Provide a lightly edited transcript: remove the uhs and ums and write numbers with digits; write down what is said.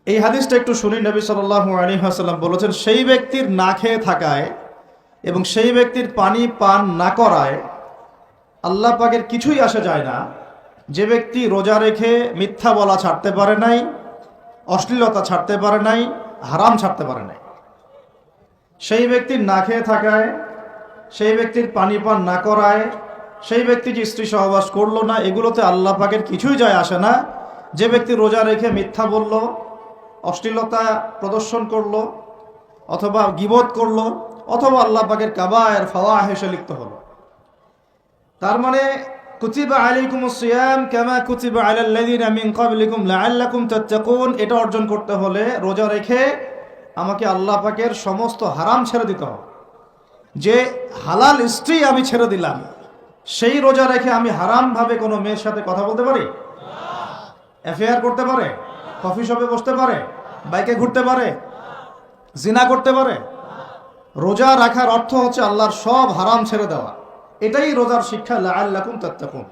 এই হাদিসটা একটু শুনি। নবী সাল্লাল্লাহু আলাইহি ওয়াসাল্লাম বলেছেন, সেই ব্যক্তির না খেয়ে থাকায় এবং সেই ব্যক্তির পানি পান না করায় আল্লাহ পাকের কিছুই আসে যায় না। যে ব্যক্তি রোজা রেখে মিথ্যা বলা ছাড়তে পারে নাই, অশ্লীলতা ছাড়তে পারে নাই, হারাম ছাড়তে পারে নাই, সেই ব্যক্তির না খেয়ে থাকায়, সেই ব্যক্তির পানি পান না করায়, সেই ব্যক্তি যে স্ত্রী সহবাস করলো না, এগুলোতে আল্লাহ পাকের কিছুই যায় আসে না। যে ব্যক্তি রোজা রেখে মিথ্যা বলল, অশ্লীলতা প্রদর্শন করলো, অথবা গীবত করলো, অথবা আল্লাহ পাকের কাবায়ের ফাওয়াহিশে লিপ্ত হলো। তার মানে কুতিবা আলাইকুমুস সিয়াম কামা কুতিবা আলাল লাযিনা মিন ক্বাবলিকুম লাআল্লাকুম তাত্তাকুন, এটা অর্জন করতে হলে রোজা রেখে আমাকে আল্লাহ পাকের সমস্ত হারাম ছেড়ে দিতে হবে। যে হালাল স্ত্রী আমি ছেড়ে দিলাম, সেই রোজা রেখে আমি হারামভাবে কোনো মেয়ের সাথে কথা বলতে পারি? অ্যাফেয়ার করতে পারে? কফি শপে বসতে পারে? বাইকে ঘুরতে পারে? জিনা করতে পারে? রোজা রাখার অর্থ হচ্ছে আল্লাহর সব হারাম ছেড়ে দেওয়া। এটাই রোজার শিক্ষা, লাআল্লাকুম তাত্তাকুন।